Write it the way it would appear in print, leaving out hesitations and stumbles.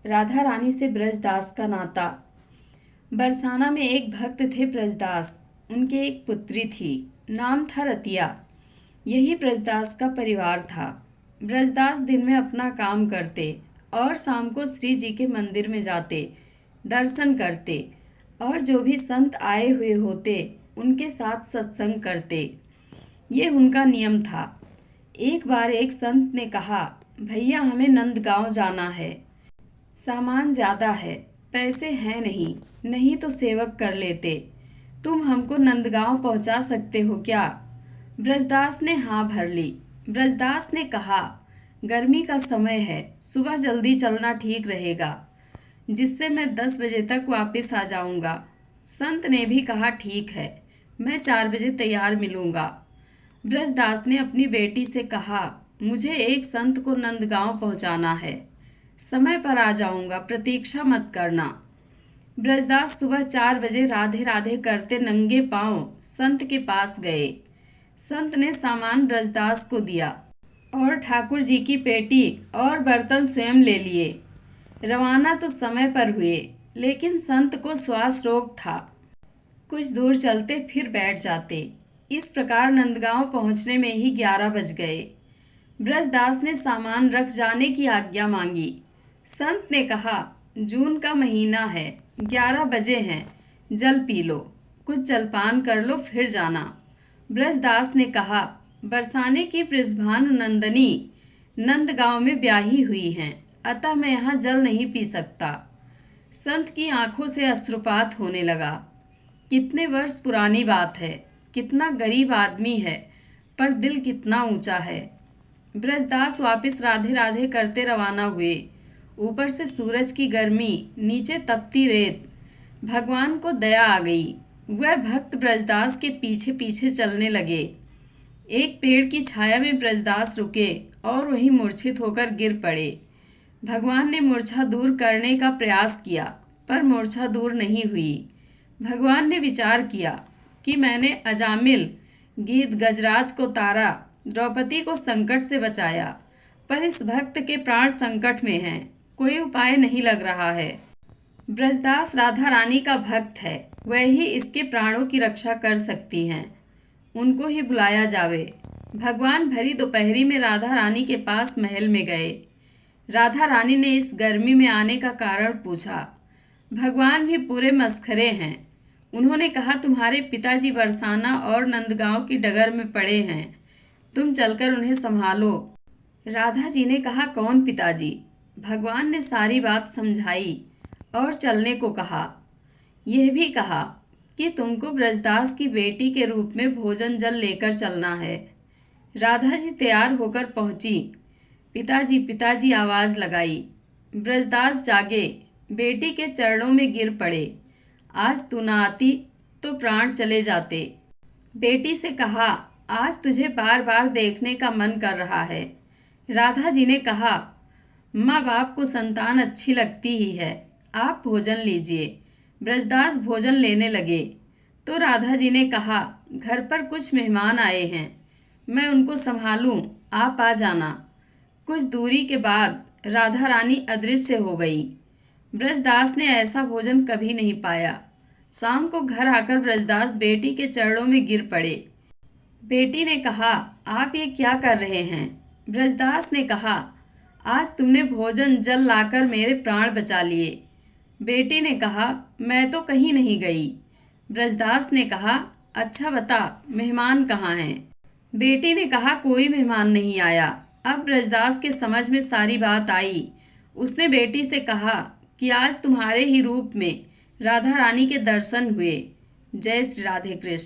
राधा रानी से ब्रजदास का नाता। बरसाना में एक भक्त थे ब्रजदास। उनके एक पुत्री थी, नाम था रतिया। यही ब्रजदास का परिवार था। ब्रजदास दिन में अपना काम करते और शाम को श्री जी के मंदिर में जाते, दर्शन करते और जो भी संत आए हुए होते उनके साथ सत्संग करते। ये उनका नियम था। एक बार एक संत ने कहा, भैया हमें नंदगांव जाना है, सामान ज़्यादा है, पैसे हैं नहीं तो सेवक कर लेते, तुम हमको नंदगांव पहुंचा सकते हो क्या? ब्रजदास ने हाँ भर ली। ब्रजदास ने कहा, गर्मी का समय है, सुबह जल्दी चलना ठीक रहेगा, जिससे मैं 10 बजे तक वापस आ जाऊंगा। संत ने भी कहा, ठीक है, मैं 4 बजे तैयार मिलूंगा। ब्रजदास ने अपनी बेटी से कहा, मुझे एक संत को नंदगांव पहुंचाना है, समय पर आ जाऊंगा, प्रतीक्षा मत करना। ब्रजदास सुबह 4 बजे राधे राधे करते नंगे पांव संत के पास गए। संत ने सामान ब्रजदास को दिया और ठाकुर जी की पेटी और बर्तन स्वयं ले लिए। रवाना तो समय पर हुए, लेकिन संत को श्वास रोग था। कुछ दूर चलते फिर बैठ जाते। इस प्रकार नंदगांव पहुंचने में ही 11 बज गए। ब्रजदास ने सामान रख जाने की आज्ञा मांगी। संत ने कहा, जून का महीना है, 11 बजे हैं, जल पी लो, कुछ जलपान कर लो, फिर जाना। ब्रजदास ने कहा, बरसाने की बृषभानु नंदनी नंदगांव में ब्याही हुई हैं, अतः मैं यहाँ जल नहीं पी सकता। संत की आंखों से अश्रुपात होने लगा। कितने वर्ष पुरानी बात है, कितना गरीब आदमी है, पर दिल कितना ऊंचा है। ब्रजदास वापस राधे राधे करते रवाना हुए। ऊपर से सूरज की गर्मी, नीचे तपती रेत। भगवान को दया आ गई। वह भक्त ब्रजदास के पीछे पीछे चलने लगे। एक पेड़ की छाया में ब्रजदास रुके और वहीं मूर्छित होकर गिर पड़े। भगवान ने मूर्छा दूर करने का प्रयास किया, पर मूर्छा दूर नहीं हुई। भगवान ने विचार किया कि मैंने अजामिल गीत गजराज को तारा, द्रौपदी को संकट से बचाया, पर इस भक्त के प्राण संकट में हैं, कोई उपाय नहीं लग रहा है। ब्रजदास राधा रानी का भक्त है, वह ही इसके प्राणों की रक्षा कर सकती हैं, उनको ही बुलाया जावे। भगवान भरी दोपहरी में राधा रानी के पास महल में गए। राधा रानी ने इस गर्मी में आने का कारण पूछा। भगवान भी पूरे मस्खरे हैं। उन्होंने कहा, तुम्हारे पिताजी बरसाना और नंदगांव की डगर में पड़े हैं, तुम चलकर उन्हें संभालो। राधा जी ने कहा, कौन पिताजी? भगवान ने सारी बात समझाई और चलने को कहा। यह भी कहा कि तुमको ब्रजदास की बेटी के रूप में भोजन जल लेकर चलना है। राधा जी तैयार होकर पहुंची। पिताजी पिताजी आवाज़ लगाई। ब्रजदास जागे, बेटी के चरणों में गिर पड़े। आज तू ना आती तो प्राण चले जाते। बेटी से कहा, आज तुझे बार बार देखने का मन कर रहा है। राधा जी ने कहा, माँ बाप को संतान अच्छी लगती ही है, आप भोजन लीजिए। ब्रजदास भोजन लेने लगे तो राधा जी ने कहा, घर पर कुछ मेहमान आए हैं, मैं उनको संभालूं, आप आ जाना। कुछ दूरी के बाद राधा रानी अदृश्य हो गई। ब्रजदास ने ऐसा भोजन कभी नहीं पाया। शाम को घर आकर ब्रजदास बेटी के चरणों में गिर पड़े। बेटी ने कहा, आप ये क्या कर रहे हैं? ब्रजदास ने कहा, आज तुमने भोजन जल लाकर मेरे प्राण बचा लिए। बेटी ने कहा, मैं तो कहीं नहीं गई। ब्रजदास ने कहा, अच्छा बता, मेहमान कहाँ हैं? बेटी ने कहा, कोई मेहमान नहीं आया। अब ब्रजदास के समझ में सारी बात आई। उसने बेटी से कहा कि आज तुम्हारे ही रूप में राधा रानी के दर्शन हुए। जय श्री राधे कृष्ण।